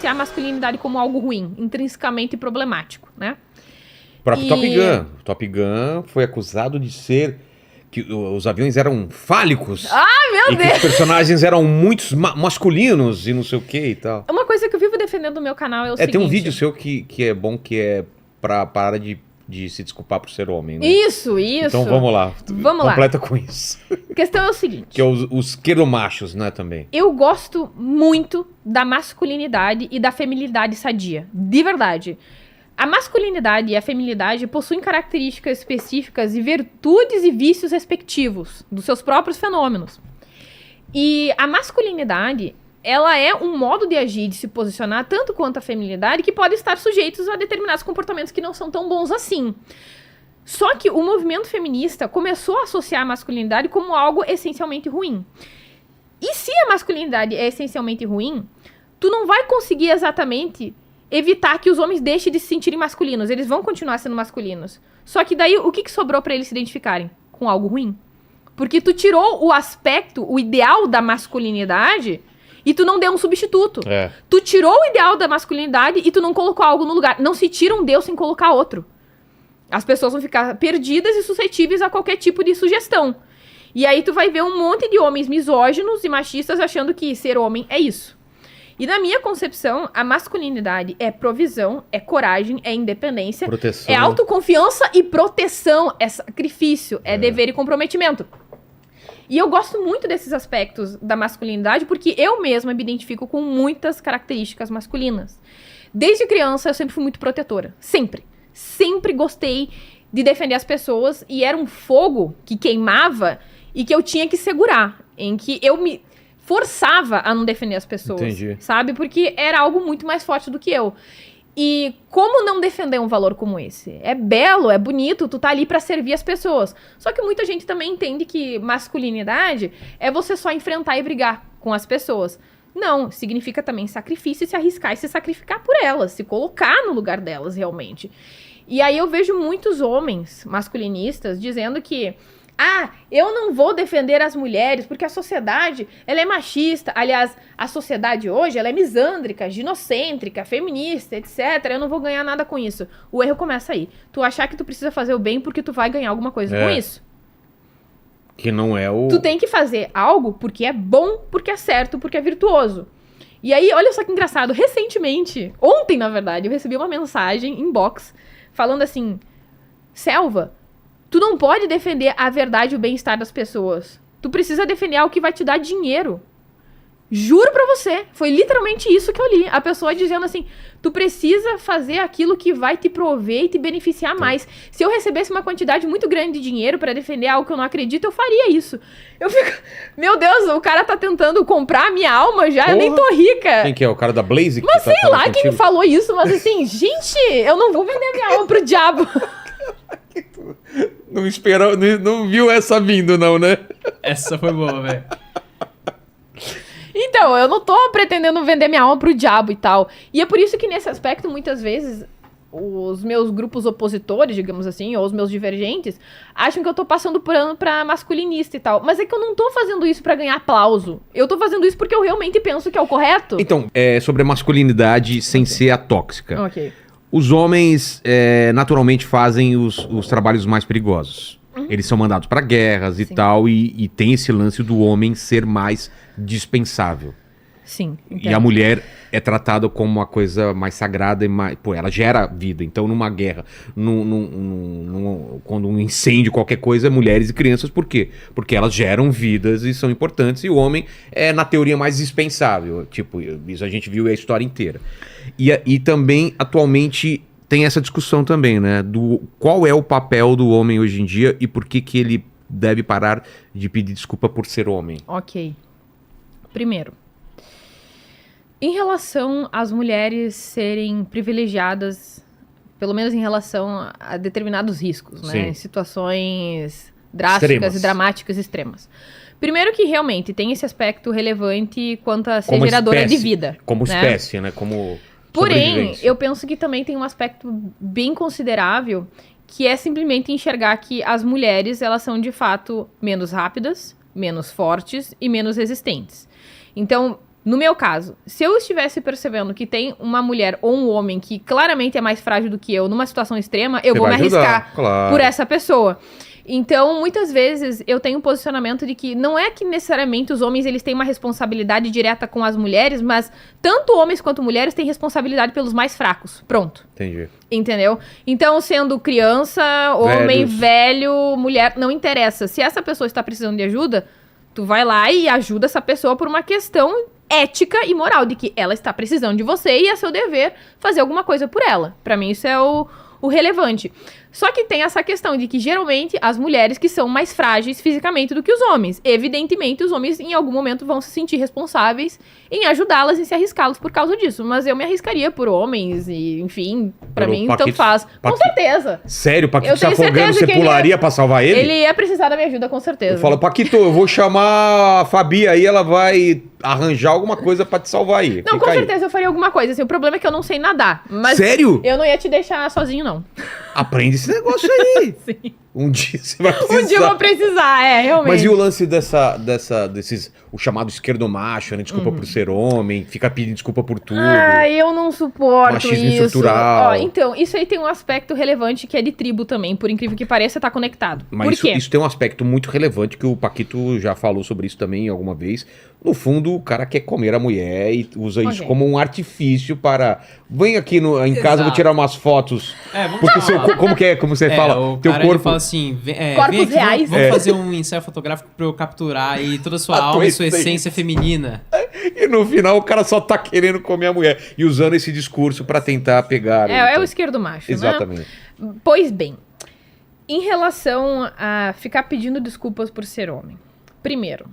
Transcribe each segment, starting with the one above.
associar a masculinidade como algo ruim, intrinsecamente problemático, né? O próprio Top Gun foi acusado de ser... que os aviões eram fálicos. Meu Deus! Que os personagens eram muito masculinos e não sei o que e tal. Uma coisa que eu vivo defendendo no meu canal é o seguinte... Tem um vídeo seu que é bom, que é pra parar de se desculpar por ser homem, né? Isso. Então vamos lá. Completa com isso. A questão é o seguinte... Que é os queromachos, né, também. Eu gosto muito da masculinidade e da feminilidade sadia. De verdade. A masculinidade e a feminilidade possuem características específicas e virtudes e vícios respectivos dos seus próprios fenômenos. E a masculinidade, ela é um modo de agir, de se posicionar, tanto quanto a feminilidade, que pode estar sujeitos a determinados comportamentos que não são tão bons assim. Só que o movimento feminista começou a associar a masculinidade como algo essencialmente ruim. E se a masculinidade é essencialmente ruim, tu não vai conseguir exatamente evitar que os homens deixem de se sentirem masculinos. Eles vão continuar sendo masculinos. Só que daí, o que sobrou pra eles se identificarem? Com algo ruim. Porque tu tirou o aspecto, o ideal da masculinidade e tu não deu um substituto. Tu tirou o ideal da masculinidade e tu não colocou algo no lugar. Não se tira um Deus sem colocar outro. As pessoas vão ficar perdidas e suscetíveis a qualquer tipo de sugestão. E aí tu vai ver um monte de homens misóginos e machistas achando que ser homem é isso. E na minha concepção, a masculinidade é provisão, é coragem, é independência, proteção. É autoconfiança e proteção, é sacrifício, é dever e comprometimento. E eu gosto muito desses aspectos da masculinidade porque eu mesma me identifico com muitas características masculinas. Desde criança eu sempre fui muito protetora, sempre. Sempre gostei de defender as pessoas e era um fogo que queimava e que eu tinha que segurar, em que eu me forçava a não defender as pessoas. Entendi. Sabe? Porque era algo muito mais forte do que eu. E como não defender um valor como esse? É belo, é bonito, tu tá ali pra servir as pessoas. Só que muita gente também entende que masculinidade é você só enfrentar e brigar com as pessoas. Não, significa também sacrifício, se arriscar e se sacrificar por elas, se colocar no lugar delas realmente. E aí eu vejo muitos homens masculinistas dizendo que eu não vou defender as mulheres porque a sociedade, ela é machista. Aliás, a sociedade hoje, ela é misândrica, ginocêntrica, feminista, etc. Eu não vou ganhar nada com isso. O erro começa aí. Tu achar que tu precisa fazer o bem porque tu vai ganhar alguma coisa com isso. Que não é o... Tu tem que fazer algo porque é bom, porque é certo, porque é virtuoso. E aí, olha só que engraçado. Recentemente, ontem, na verdade, eu recebi uma mensagem inbox falando assim: Selva, tu não pode defender a verdade e o bem-estar das pessoas. Tu precisa defender algo que vai te dar dinheiro. Juro pra você, foi literalmente isso que eu li. A pessoa dizendo assim, tu precisa fazer aquilo que vai te prover e te beneficiar mais. Se eu recebesse uma quantidade muito grande de dinheiro pra defender algo que eu não acredito, eu faria isso. Eu fico, meu Deus, o cara tá tentando comprar a minha alma já, eu nem tô rica. Quem que é? O cara da Blaze? Mas sei lá quem me falou isso, mas assim, gente, eu não vou vender minha alma pro diabo. Não esperou, não viu essa vindo não, né? Essa foi boa, velho. Então, eu não tô pretendendo vender minha alma pro diabo e tal. E é por isso que nesse aspecto, muitas vezes, os meus grupos opositores, digamos assim, ou os meus divergentes, acham que eu tô passando pano pra masculinista e tal. Mas é que eu não tô fazendo isso pra ganhar aplauso. Eu tô fazendo isso porque eu realmente penso que é o correto. Então, sobre a masculinidade sem ser a tóxica. Ok. Os homens naturalmente fazem os trabalhos mais perigosos. Eles são mandados para guerras e tal, e tem esse lance do homem ser mais dispensável. Sim. E a mulher é tratada como uma coisa mais sagrada e mais... Pô, ela gera vida. Então, numa guerra, quando um incêndio, qualquer coisa, mulheres e crianças, por quê? Porque elas geram vidas e são importantes, e o homem é, na teoria, mais dispensável. Tipo, isso a gente viu a história inteira. E também, atualmente, tem essa discussão também, né? Do qual é o papel do homem hoje em dia e por que ele deve parar de pedir desculpa por ser homem. Ok. Primeiro, em relação às mulheres serem privilegiadas, pelo menos em relação a determinados riscos, né? Sim. Em situações drásticas Extremas. e dramáticas extremas. Primeiro que realmente tem esse aspecto relevante quanto a ser Como geradora espécie, de vida. Como né? espécie, né? Como Porém, sobrevivência. eu penso que também tem um aspecto bem considerável, que é simplesmente enxergar que as mulheres, elas são de fato menos rápidas, menos fortes e menos resistentes. Então, No meu caso, se eu estivesse percebendo que tem uma mulher ou um homem que claramente é mais frágil do que eu numa situação extrema, eu Você vou me vai ajudar, arriscar claro. por essa pessoa. Então, muitas vezes, eu tenho um posicionamento de que não é que necessariamente os homens eles têm uma responsabilidade direta com as mulheres, mas tanto homens quanto mulheres têm responsabilidade pelos mais fracos. Pronto. Entendi. Entendeu? Então, sendo criança, homem, Velhos. velho, mulher, não interessa. Se essa pessoa está precisando de ajuda, tu vai lá e ajuda essa pessoa por uma questão ética e moral, de que ela está precisando de você e é seu dever fazer alguma coisa por ela. Pra mim, isso é o relevante. Só que tem essa questão de que, geralmente, as mulheres que são mais frágeis fisicamente do que os homens. Evidentemente, os homens, em algum momento, vão se sentir responsáveis em ajudá-las e se arriscá-las por causa disso. Mas eu me arriscaria por homens e, enfim, pra Pelo mim, Paquito- tanto faz. Com Paquito- certeza. Sério, o Paquito Eu se tenho afogando, certeza você que ele pularia pra salvar ele? Ele ia precisar da minha ajuda, com certeza. Eu falo, Paquito, eu vou chamar a Fabi aí, ela vai arranjar alguma coisa pra te salvar aí. Não, Fica com aí. certeza eu faria alguma coisa. Assim, o problema é que eu não sei nadar. Mas Sério? eu não ia te deixar sozinho, não. Aprende esse negócio aí. Sim. Um dia você vai precisar. Um dia eu vou precisar, realmente. Mas e o lance desses, o chamado esquerdo macho, né? Desculpa por ser homem, fica pedindo desculpa por tudo. Ai, eu não suporto Machismo isso. estrutural. Ó, então, isso aí tem um aspecto relevante que é de tribo também. Por incrível que pareça, tá conectado. Mas Por isso, quê? isso tem um aspecto muito relevante que o Paquito já falou sobre isso também alguma vez. No fundo, o cara quer comer a mulher e usa isso Ok. como um artifício para... Vem aqui em casa, eu vou tirar umas fotos. Vamos Porque falar. como que é? Como você fala? O Teu cara, corpo... ele fala assim, vem Corpos aqui, reais. vamos fazer um ensaio fotográfico pra eu capturar aí toda a sua A tua alma e sua essência. essência feminina. E no final o cara só tá querendo comer a mulher. E usando esse discurso para tentar pegar... É então. o esquerdo macho, Exatamente. né? Pois bem, em relação a ficar pedindo desculpas por ser homem. Primeiro,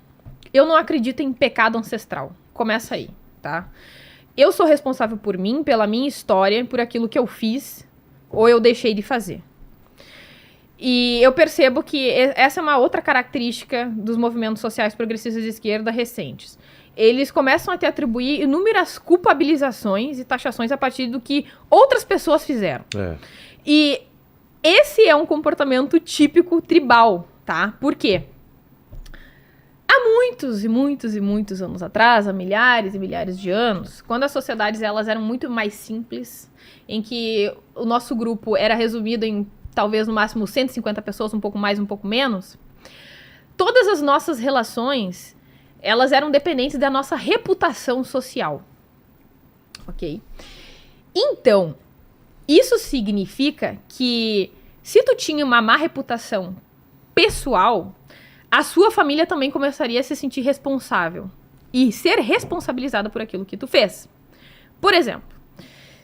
eu não acredito em pecado ancestral. Começa aí, tá? Eu sou responsável por mim, pela minha história, por aquilo que eu fiz ou eu deixei de fazer. E eu percebo que essa é uma outra característica dos movimentos sociais progressistas de esquerda recentes. Eles começam a te atribuir inúmeras culpabilizações e taxações a partir do que outras pessoas fizeram. É. E esse é um comportamento típico tribal, tá? Por quê? Há muitos e muitos e muitos anos atrás, há milhares e milhares de anos, quando as sociedades elas eram muito mais simples, em que o nosso grupo era resumido em talvez no máximo 150 pessoas, um pouco mais, um pouco menos, todas as nossas relações, elas eram dependentes da nossa reputação social. Ok? Então, isso significa que se tu tinha uma má reputação pessoal, a sua família também começaria a se sentir responsável e ser responsabilizada por aquilo que tu fez. Por exemplo,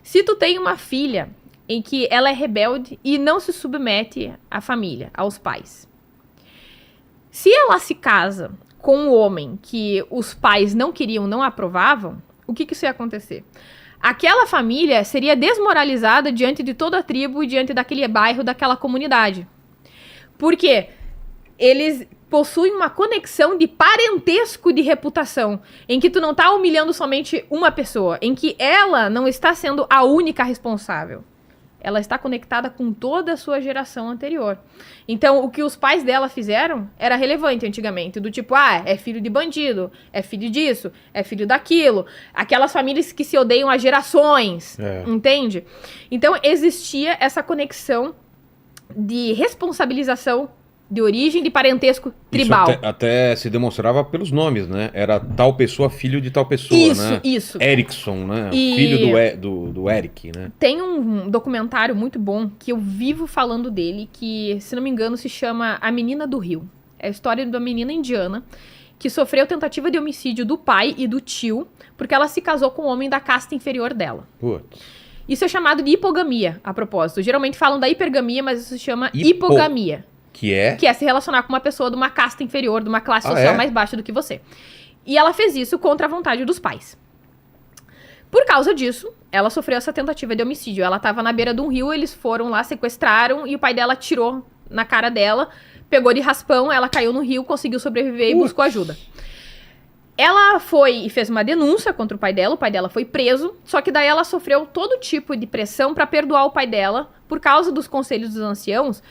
se tu tem uma filha em que ela é rebelde e não se submete à família, aos pais. Se ela se casa com um homem que os pais não queriam, não aprovavam, o que isso ia acontecer? Aquela família seria desmoralizada diante de toda a tribo e diante daquele bairro, daquela comunidade. Por quê? Eles possuem uma conexão de parentesco de reputação, em que tu não tá humilhando somente uma pessoa, em que ela não está sendo a única responsável. Ela está conectada com toda a sua geração anterior. Então, o que os pais dela fizeram era relevante antigamente. Do tipo, é filho de bandido, é filho disso, é filho daquilo. Aquelas famílias que se odeiam há gerações, entende? Então, existia essa conexão de responsabilização de origem, de parentesco tribal. Isso até se demonstrava pelos nomes, né? Era tal pessoa, filho de tal pessoa, né? Isso. Erickson, né? E- Filho do Eric, né? Tem um documentário muito bom que eu vivo falando dele, que, se não me engano, se chama A Menina do Rio. É a história de uma menina indiana que sofreu tentativa de homicídio do pai e do tio, porque ela se casou com um homem da casta inferior dela. Putz. Isso é chamado de hipogamia, a propósito. Geralmente falam da hipergamia, mas isso se chama hipogamia. Que é? Que é se relacionar com uma pessoa de uma casta inferior, de uma classe social mais baixa do que você. E ela fez isso contra a vontade dos pais. Por causa disso, ela sofreu essa tentativa de homicídio. Ela estava na beira de um rio, eles foram lá, sequestraram, e o pai dela atirou na cara dela, pegou de raspão, ela caiu no rio, conseguiu sobreviver e buscou ajuda. Ela foi e fez uma denúncia contra o pai dela foi preso, só que daí ela sofreu todo tipo de pressão para perdoar o pai dela, por causa dos conselhos dos anciãos,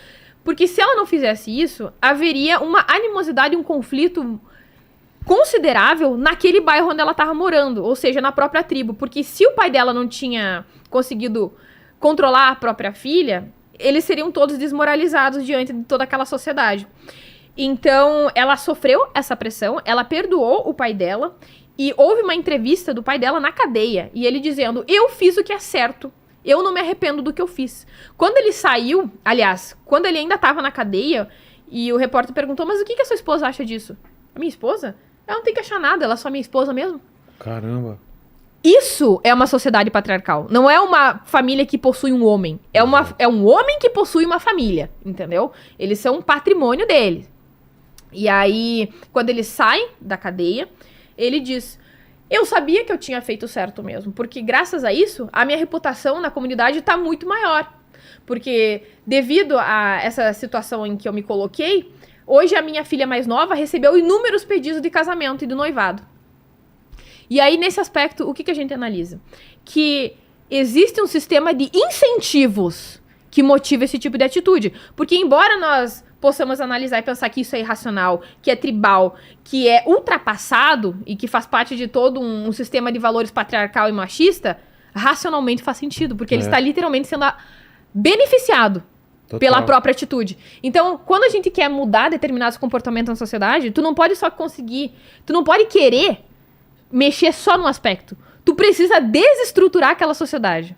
porque se ela não fizesse isso, haveria uma animosidade, um conflito considerável naquele bairro onde ela estava morando, ou seja, na própria tribo, porque se o pai dela não tinha conseguido controlar a própria filha, eles seriam todos desmoralizados diante de toda aquela sociedade. Então, ela sofreu essa pressão, ela perdoou o pai dela, e houve uma entrevista do pai dela na cadeia, e ele dizendo, eu fiz o que é certo, eu não me arrependo do que eu fiz. Quando ele saiu, aliás, quando ele ainda estava na cadeia, e o repórter perguntou, mas o que a sua esposa acha disso? A minha esposa? Ela não tem que achar nada, ela é só minha esposa mesmo. Caramba. Isso é uma sociedade patriarcal. Não é uma família que possui um homem. É um homem que possui uma família, entendeu? Eles são um patrimônio dele. E aí, quando ele sai da cadeia, ele diz... Eu sabia que eu tinha feito certo mesmo, porque graças a isso, a minha reputação na comunidade tá muito maior. Porque devido a essa situação em que eu me coloquei, hoje a minha filha mais nova recebeu inúmeros pedidos de casamento e de noivado. E aí, nesse aspecto, o que a gente analisa? Que existe um sistema de incentivos que motiva esse tipo de atitude. Porque embora nós possamos analisar e pensar que isso é irracional, que é tribal, que é ultrapassado e que faz parte de todo um sistema de valores patriarcal e machista, racionalmente faz sentido, porque ele está literalmente sendo beneficiado pela própria atitude. Então, quando a gente quer mudar determinados comportamentos na sociedade, tu não pode só conseguir, tu não pode querer mexer só num aspecto. Tu precisa desestruturar aquela sociedade.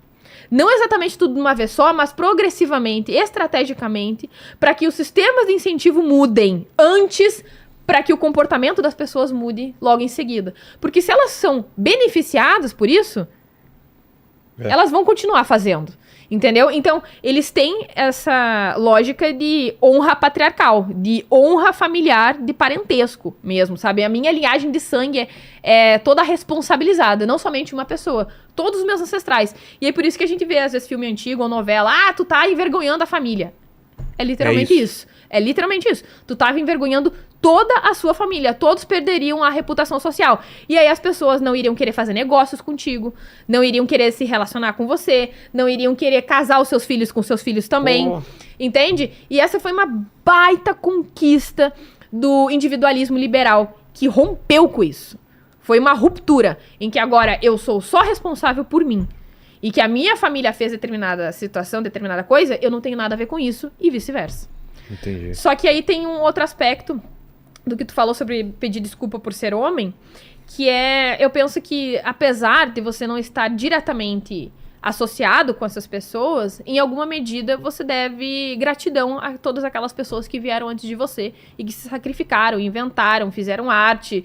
Não exatamente tudo de uma vez só, mas progressivamente, estrategicamente, para que os sistemas de incentivo mudem antes, para que o comportamento das pessoas mude logo em seguida. Porque se elas são beneficiadas por isso, elas vão continuar fazendo. Entendeu? Então, eles têm essa lógica de honra patriarcal, de honra familiar, de parentesco mesmo, sabe? A minha linhagem de sangue é toda responsabilizada, não somente uma pessoa, todos os meus ancestrais. E é por isso que a gente vê, às vezes, filme antigo ou novela, tu tá envergonhando a família. É literalmente isso. É literalmente isso. Tu tava envergonhando toda a sua família. Todos perderiam a reputação social. E aí as pessoas não iriam querer fazer negócios contigo, não iriam querer se relacionar com você, não iriam querer casar os seus filhos com seus filhos também. Entende? E essa foi uma baita conquista do individualismo liberal, que rompeu com isso. Foi uma ruptura, em que agora eu sou só responsável por mim. E que a minha família fez determinada situação, determinada coisa, eu não tenho nada a ver com isso, e vice-versa. Entendi. Só que aí tem um outro aspecto do que tu falou sobre pedir desculpa por ser homem, que é, eu penso que apesar de você não estar diretamente associado com essas pessoas, em alguma medida você deve gratidão a todas aquelas pessoas que vieram antes de você e que se sacrificaram, inventaram, fizeram arte,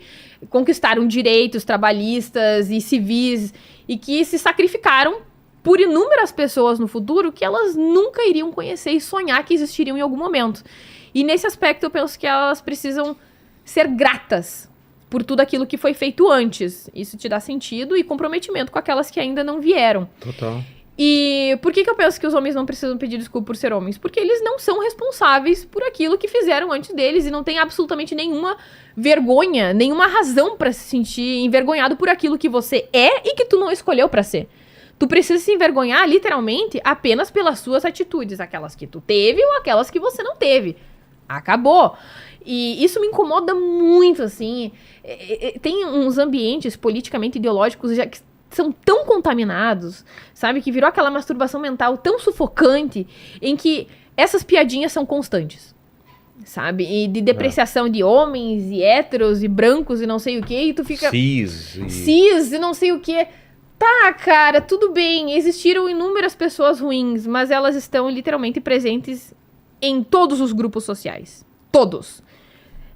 conquistaram direitos trabalhistas e civis e que se sacrificaram por inúmeras pessoas no futuro que elas nunca iriam conhecer e sonhar que existiriam em algum momento. E nesse aspecto eu penso que elas precisam ser gratas por tudo aquilo que foi feito antes. Isso te dá sentido e comprometimento com aquelas que ainda não vieram. Total. E por que eu penso que os homens não precisam pedir desculpa por ser homens? Porque eles não são responsáveis por aquilo que fizeram antes deles e não tem absolutamente nenhuma vergonha, nenhuma razão pra se sentir envergonhado por aquilo que você é e que tu não escolheu pra ser. Tu precisa se envergonhar, literalmente, apenas pelas suas atitudes. Aquelas que tu teve ou aquelas que você não teve. Acabou. E isso me incomoda muito, assim. Tem uns ambientes politicamente ideológicos já que são tão contaminados, sabe? Que virou aquela masturbação mental tão sufocante em que essas piadinhas são constantes, sabe? E de depreciação de homens e héteros e brancos e não sei o que, e tu fica... Cis e não sei o que... Tá, cara, tudo bem, existiram inúmeras pessoas ruins, mas elas estão literalmente presentes em todos os grupos sociais. Todos.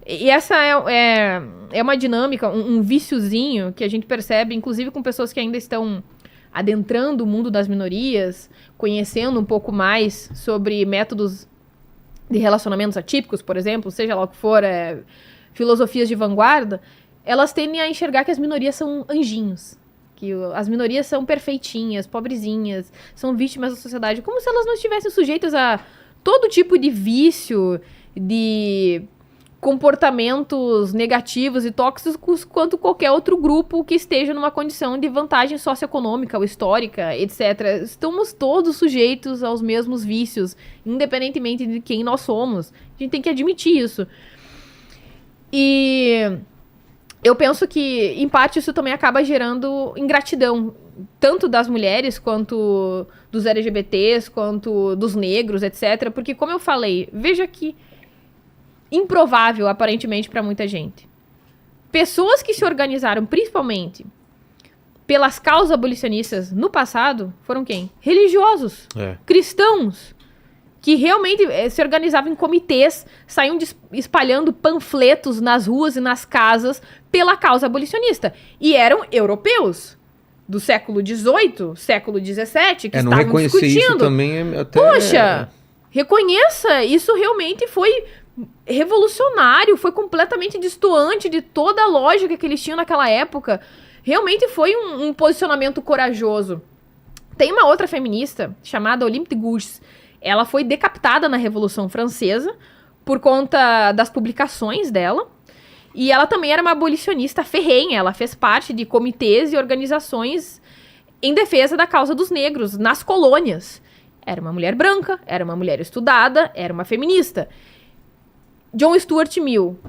E essa é uma dinâmica, um viciozinho que a gente percebe, inclusive com pessoas que ainda estão adentrando o mundo das minorias, conhecendo um pouco mais sobre métodos de relacionamentos atípicos, por exemplo, seja lá o que for, filosofias de vanguarda, elas tendem a enxergar que as minorias são anjinhos. Que as minorias são perfeitinhas, pobrezinhas, são vítimas da sociedade, como se elas não estivessem sujeitas a todo tipo de vício, de comportamentos negativos e tóxicos, quanto qualquer outro grupo que esteja numa condição de vantagem socioeconômica ou histórica, etc. Estamos todos sujeitos aos mesmos vícios, independentemente de quem nós somos. A gente tem que admitir isso. E eu penso que, em parte, isso também acaba gerando ingratidão, tanto das mulheres, quanto dos LGBTs, quanto dos negros, etc. Porque, como eu falei, veja que improvável, aparentemente, para muita gente. Pessoas que se organizaram, principalmente, pelas causas abolicionistas no passado, foram quem? Religiosos, cristãos, que realmente se organizavam em comitês, saíam espalhando panfletos nas ruas e nas casas pela causa abolicionista. E eram europeus, do século XVIII, século XVII, que não estavam reconhecer discutindo. isso também é até... Poxa, reconheça, isso realmente foi revolucionário, foi completamente destoante de toda a lógica que eles tinham naquela época. Realmente foi um posicionamento corajoso. Tem uma outra feminista, chamada Olympe de Gouges. Ela foi decapitada na Revolução Francesa por conta das publicações dela. E ela também era uma abolicionista ferrenha. Ela fez parte de comitês e organizações em defesa da causa dos negros nas colônias. Era uma mulher branca, era uma mulher estudada, era uma feminista. John Stuart Mill,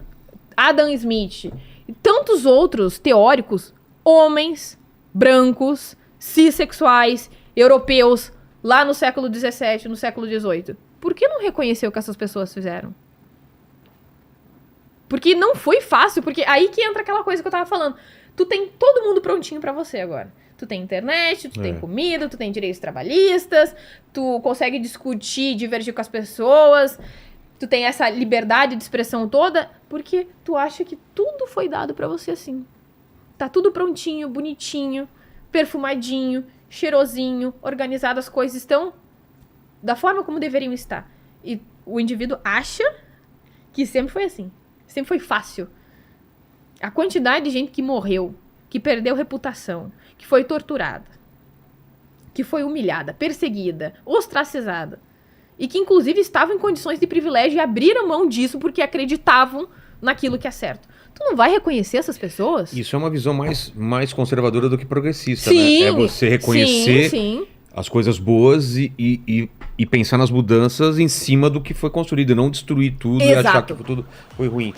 Adam Smith e tantos outros teóricos, homens, brancos, cissexuais, europeus, lá no século XVII, no século XVIII. Por que não reconheceu o que essas pessoas fizeram? Porque não foi fácil, porque aí que entra aquela coisa que eu tava falando. Tu tem todo mundo prontinho pra você agora. Tu tem internet, tu tem comida, tu tem direitos trabalhistas, tu consegue discutir, divergir com as pessoas, tu tem essa liberdade de expressão toda, porque tu acha que tudo foi dado pra você assim. Tá tudo prontinho, bonitinho, perfumadinho, cheirosinho, organizado, as coisas estão da forma como deveriam estar. E o indivíduo acha que sempre foi assim. Sempre foi fácil. A quantidade de gente que morreu, que perdeu reputação, que foi torturada, que foi humilhada, perseguida, ostracizada, e que inclusive estavam em condições de privilégio e abriram mão disso porque acreditavam naquilo que é certo. Tu não vai reconhecer essas pessoas? Isso é uma visão mais conservadora do que progressista, sim, né? É você reconhecer as coisas boas e pensar nas mudanças em cima do que foi construído, não destruir tudo e achar que tudo foi ruim.